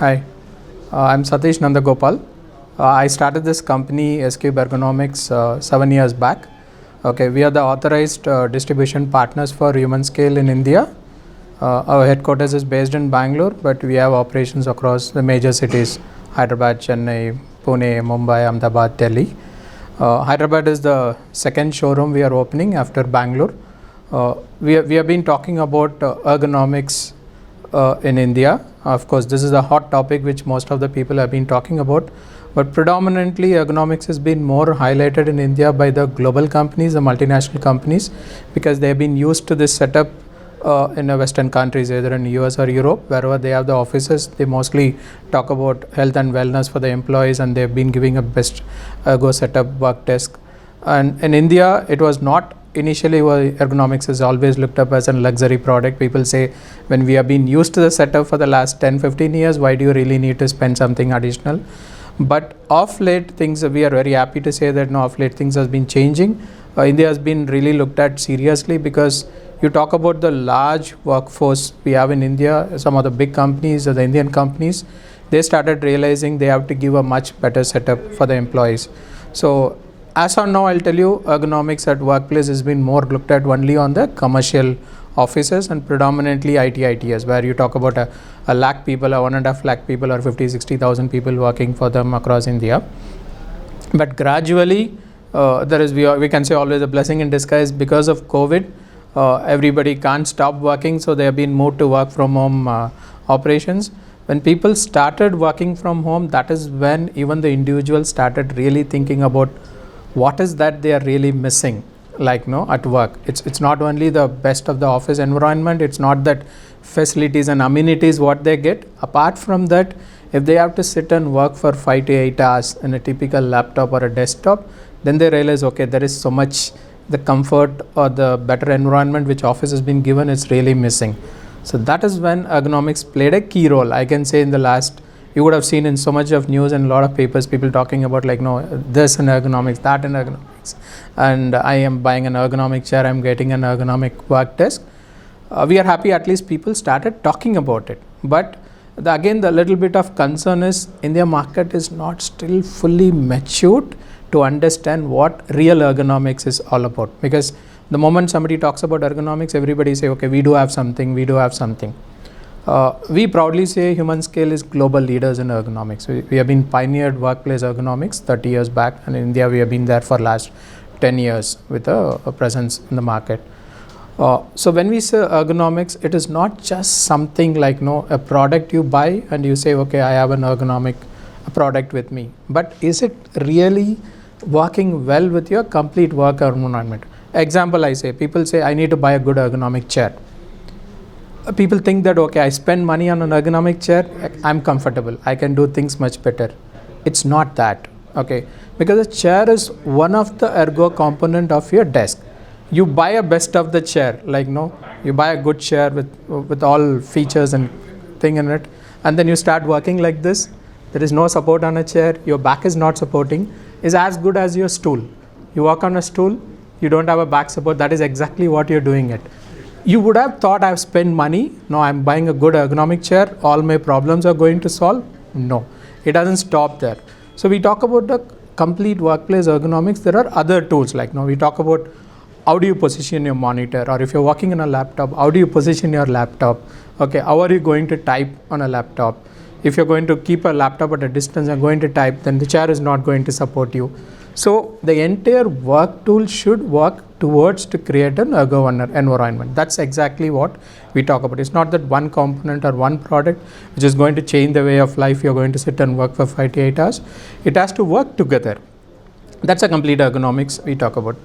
Hi, I'm Satish Nandagopal. I started this company S-Cube Ergonomics 7 years back. Okay, we are the authorized distribution partners for Human Scale in India. Our headquarters is based in Bangalore, but we have operations across the major cities: Hyderabad, Chennai, Pune, Mumbai, Ahmedabad, Delhi. Hyderabad is the second showroom we are opening after Bangalore. We have been talking about ergonomics in India. Of course, this is a hot topic which most of the people have been talking about, but predominantly ergonomics has been more highlighted in India by the global companies, the multinational companies, because they have been used to this setup in the Western countries, either in US or Europe, wherever they have the offices. They mostly talk about health and wellness for the employees, and they've been giving a best ergo setup work desk. And in India, it was not initially. Ergonomics is always looked up as a luxury product. People say, when we have been used to the setup for the last 10-15 years, why do you really need to spend something additional? But of late, we are very happy to say that now of late things has been changing. India has been really looked at seriously, because you talk about the large workforce we have in India. Some of the big companies, or the Indian companies, they started realizing they have to give a much better setup for the employees. So as of now, I'll tell you, ergonomics at workplace has been more looked at only on the commercial offices and predominantly ITs, where you talk about a lakh people, or 1.5 lakh people, or 50-60,000 people working for them across India. But gradually, we can say always a blessing in disguise. Because of COVID, everybody can't stop working, so they have been moved to work from home operations. When people started working from home, that is when even the individuals started really thinking about what is that they are really missing, at work. It's not only the best of the office environment, it's not that facilities and amenities what they get. Apart from that, if they have to sit and work for 5 to 8 hours in a typical laptop or a desktop, then they realize, okay, there is so much, the comfort or the better environment which office has been given is really missing. So that is when ergonomics played a key role. I can say in the last, you would have seen in so much of news and a lot of papers, people talking about this in ergonomics, that in ergonomics, and I am buying an ergonomic chair, I'm getting an ergonomic work desk. We are happy at least people started talking about it. But again, the little bit of concern is India market is not still fully matured to understand what real ergonomics is all about. Because the moment somebody talks about ergonomics, everybody say, okay, we do have something. We proudly say Human Scale is global leaders in ergonomics. We have been pioneered workplace ergonomics 30 years back, and in India we have been there for last 10 years with a presence in the market. So when we say ergonomics, it is not just something like a product you buy and you say, okay, I have an ergonomic product with me. But is it really working well with your complete work environment? Example, people say, I need to buy a good ergonomic chair. People think that, okay, I spend money on an ergonomic chair, I'm comfortable, I can do things much better. It's not that, okay? Because a chair is one of the ergo component of your desk. You buy a best of the chair, you buy a good chair with all features and thing in it, and then you start working like this. There is no support on a chair, your back is not supporting, is as good as your stool. You walk on a stool, you don't have a back support, that is exactly what you're doing it. You would have thought, I've spent money, no, I'm buying a good ergonomic chair, all my problems are going to solve. No, it doesn't stop there. So we talk about the complete workplace ergonomics. There are other tools, we talk about how do you position your monitor, or if you're working on a laptop, how do you position your laptop? Okay, how are you going to type on a laptop? If you're going to keep a laptop at a distance and going to type, then the chair is not going to support you. So the entire work tool should work towards to create an ergo environment. That's exactly what we talk about. It's not that one component or one product which is going to change the way of life. You're going to sit and work for 5 to 8 hours. It has to work together. That's a complete ergonomics we talk about.